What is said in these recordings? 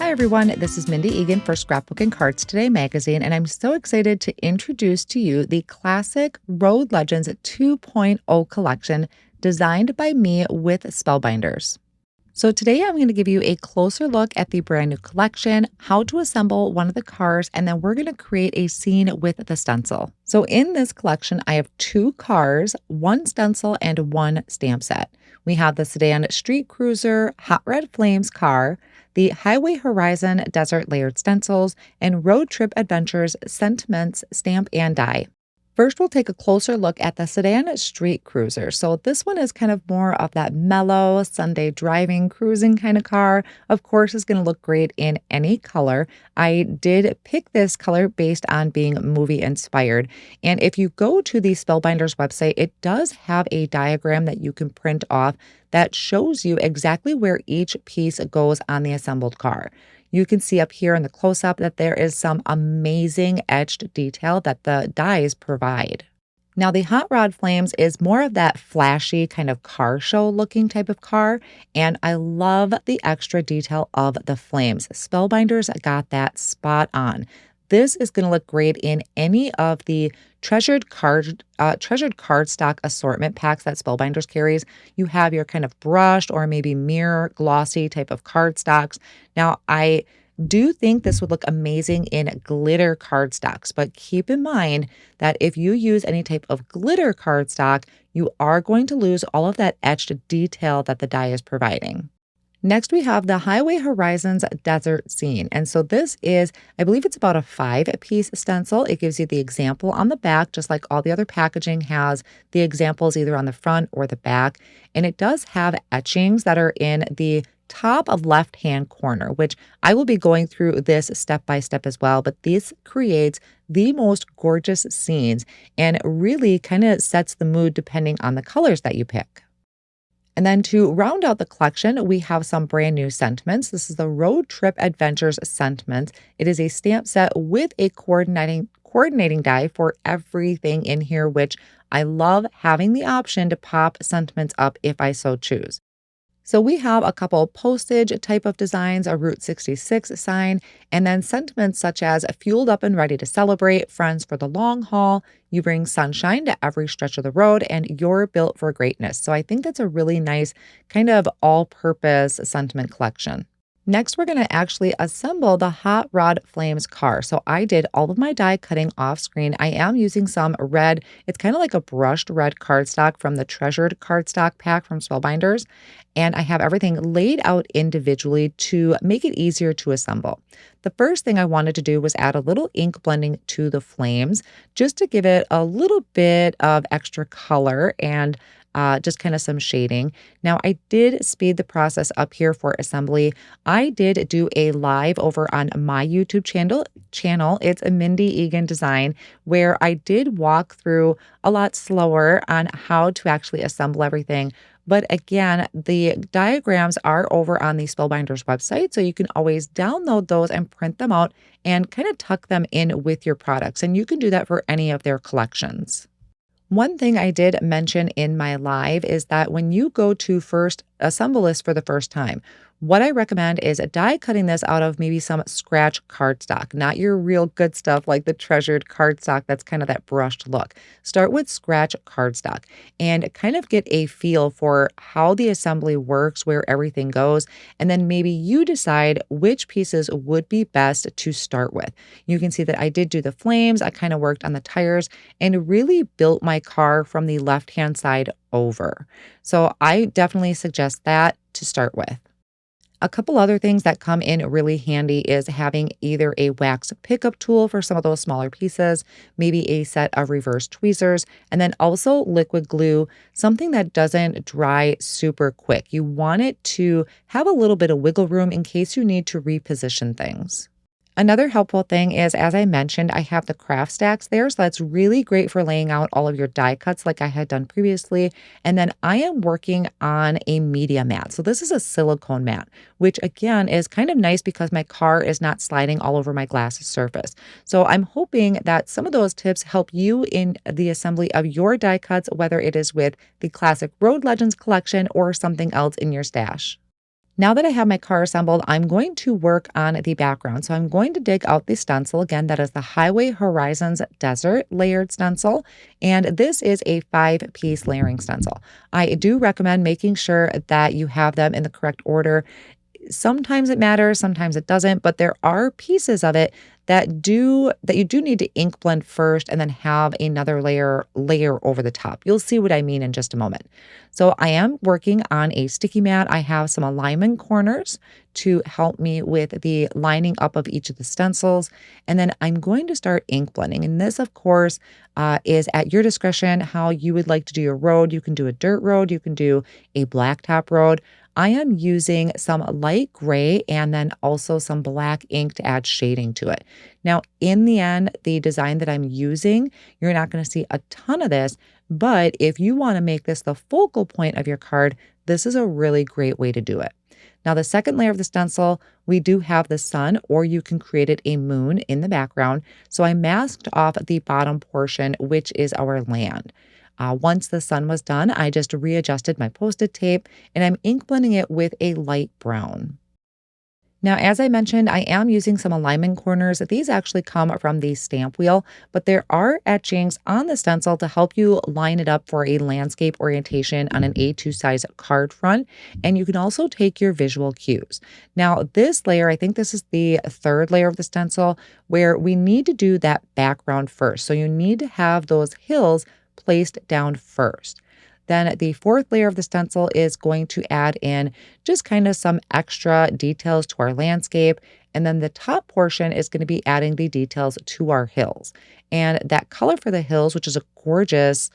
Hi everyone, this is Mindy Eggen for Scrapbook and Cards Today magazine, and I'm so excited to introduce to you the classic Road Legends 2.0 collection designed by me with Spellbinders. So today I'm going to give you a closer look at the brand new collection, how to assemble one of the cars, and then we're going to create a scene with the stencil. So in this collection, I have 2 cars, 1 stencil, and 1 stamp set. We have the sedan street cruiser Hot Red Flames car, the Highway Horizon desert layered stencils, and Road Trip Adventures sentiments, stamp, and die. First, we'll take a closer look at the sedan street cruiser. So this one is kind of more of that mellow Sunday driving, cruising kind of car. Of course, it's going to look great in any color. I did pick this color based on being movie inspired. And if you go to the Spellbinders website, it does have a diagram that you can print off that shows you exactly where each piece goes on the assembled car. You can see up here in the close-up that there is some amazing etched detail that the dies provide. Now, the Hot Rod Flames is more of that flashy kind of car show looking type of car, and I love the extra detail of the flames. Spellbinders got that spot on. This is going to look great in any of the treasured cardstock assortment packs that Spellbinders carries. You have your kind of brushed or maybe mirror glossy type of cardstocks. Now, I do think this would look amazing in glitter cardstocks, but keep in mind that if you use any type of glitter cardstock, you are going to lose all of that etched detail that the die is providing. Next, we have the Highway Horizons desert scene. And so this is, I believe it's about a 5-piece stencil. It gives you the example on the back, just like all the other packaging has the examples either on the front or the back. And it does have etchings that are in the top of left-hand corner, which I will be going through this step by step as well. But this creates the most gorgeous scenes and really kind of sets the mood depending on the colors that you pick. And then to round out the collection, we have some brand new sentiments. This is the Road Trip Adventures Sentiments. It is a stamp set with a coordinating die for everything in here, which I love having the option to pop sentiments up if I so choose. So we have a couple postage type of designs, a Route 66 sign, and then sentiments such as fueled up and ready to celebrate, friends for the long haul, you bring sunshine to every stretch of the road, and you're built for greatness. So I think that's a really nice kind of all-purpose sentiment collection. Next, we're going to actually assemble the Hot Rod Flames car. So I did all of my die cutting off screen. I am using some red. It's kind of like a brushed red cardstock from the Treasured cardstock pack from Spellbinders. And I have everything laid out individually to make it easier to assemble. The first thing I wanted to do was add a little ink blending to the flames just to give it a little bit of extra color and just kind of some shading. Now, I did speed the process up here for assembly. I did do a live over on my YouTube channel. It's a Mindy Eggen design where I did walk through a lot slower on how to actually assemble everything. But again, the diagrams are over on the Spellbinders website, so you can always download those and print them out and kind of tuck them in with your products. And you can do that for any of their collections. One thing I did mention in my live is that when you go to first assemble this for the first time, what I recommend is die cutting this out of maybe some scratch cardstock, not your real good stuff like the treasured cardstock that's kind of that brushed look. Start with scratch cardstock and kind of get a feel for how the assembly works, where everything goes, and then maybe you decide which pieces would be best to start with. You can see that I did do the flames, I kind of worked on the tires, and really built my car from the left-hand side over. So I definitely suggest that to start with. A couple other things that come in really handy is having either a wax pickup tool for some of those smaller pieces, maybe a set of reverse tweezers, and then also liquid glue, something that doesn't dry super quick. You want it to have a little bit of wiggle room in case you need to reposition things. Another helpful thing is, as I mentioned, I have the craft stacks there. So that's really great for laying out all of your die cuts like I had done previously. And then I am working on a media mat. So this is a silicone mat, which again is kind of nice because my car is not sliding all over my glass surface. So I'm hoping that some of those tips help you in the assembly of your die cuts, whether it is with the classic Road Legends collection or something else in your stash. Now that I have my car assembled, I'm going to work on the background. So I'm going to dig out the stencil. Again, that is the Highway Horizons Desert layered stencil. And this is a 5-piece layering stencil. I do recommend making sure that you have them in the correct order. Sometimes it matters, sometimes it doesn't, but there are pieces of it that you do need to ink blend first and then have another layer over the top. You'll see what I mean in just a moment. So I am working on a sticky mat. I have some alignment corners to help me with the lining up of each of the stencils. And then I'm going to start ink blending. And this, of course, is at your discretion how you would like to do your road. You can do a dirt road, you can do a blacktop road. I am using some light gray and then also some black ink to add shading to it. Now, in the end, the design that I'm using, you're not going to see a ton of this, but if you want to make this the focal point of your card, this is a really great way to do it. Now, the second layer of the stencil, we do have the sun, or you can create it a moon in the background. So I masked off the bottom portion, which is our land. Once the sun was done, I just readjusted my Post-it tape and I'm ink blending it with a light brown. Now, as I mentioned, I am using some alignment corners. These actually come from the stamp wheel, but there are etchings on the stencil to help you line it up for a landscape orientation on an A2 size card front. And you can also take your visual cues. Now, this layer, I think this is the third layer of the stencil, where we need to do that background first. So you need to have those hills placed down first. Then the fourth layer of the stencil is going to add in just kind of some extra details to our landscape. And then the top portion is going to be adding the details to our hills. And that color for the hills, which is a gorgeous,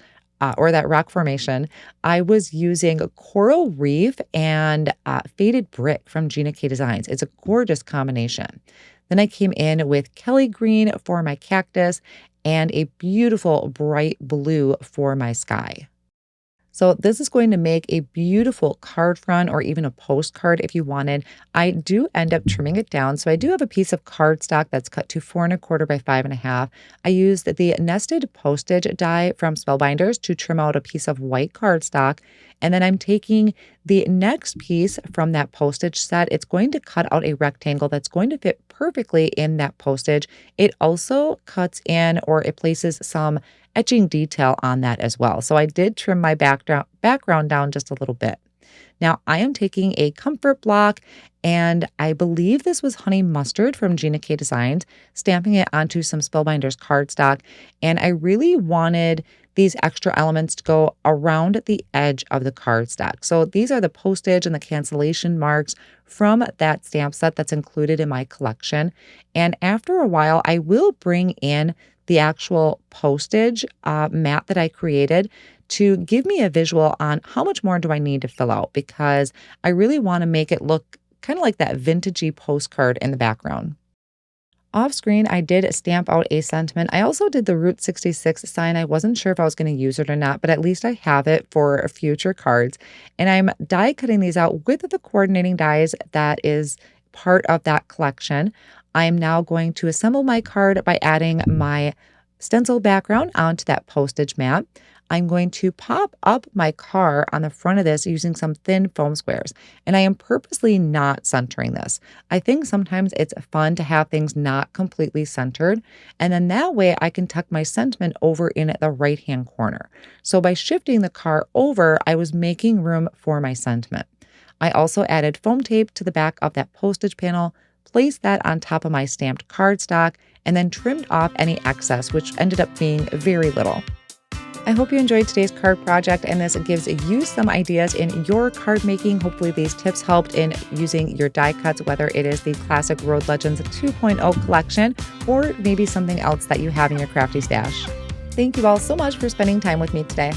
or that rock formation, I was using coral reef and faded brick from Gina K Designs. It's a gorgeous combination. Then I came in with Kelly green for my cactus and a beautiful bright blue for my sky. So this is going to make a beautiful card front or even a postcard if you wanted. I do end up trimming it down. So I do have a piece of cardstock that's cut to 4¼ by 5½. I used the nested postage die from Spellbinders to trim out a piece of white cardstock. And then I'm taking the next piece from that postage set. It's going to cut out a rectangle that's going to fit perfectly in that postage. It also cuts in, or it places some etching detail on that as well. So I did trim my background down just a little bit. Now I am taking a comfort block, and I believe this was honey mustard from Gina K Designs, stamping it onto some Spellbinders cardstock. And I really wanted these extra elements to go around the edge of the cardstock. So these are the postage and the cancellation marks from that stamp set that's included in my collection. And after a while, I will bring in the actual postage mat that I created to give me a visual on how much more do I need to fill out, because I really want to make it look kind of like that vintagey postcard in the background. Off screen, I did stamp out a sentiment. I also did the Route 66 sign. I wasn't sure if I was going to use it or not, but at least I have it for future cards. And I'm die cutting these out with the coordinating dies that is part of that collection. I'm now going to assemble my card by adding my stencil background onto that postage mat. I'm going to pop up my car on the front of this using some thin foam squares. And I am purposely not centering this. I think sometimes it's fun to have things not completely centered. And then that way I can tuck my sentiment over in the right-hand corner. So by shifting the car over, I was making room for my sentiment. I also added foam tape to the back of that postage panel, placed that on top of my stamped cardstock, and then trimmed off any excess, which ended up being very little. I hope you enjoyed today's card project, and this gives you some ideas in your card making. Hopefully these tips helped in using your die cuts, whether it is the classic Road Legends 2.0 collection or maybe something else that you have in your crafty stash. Thank you all so much for spending time with me today.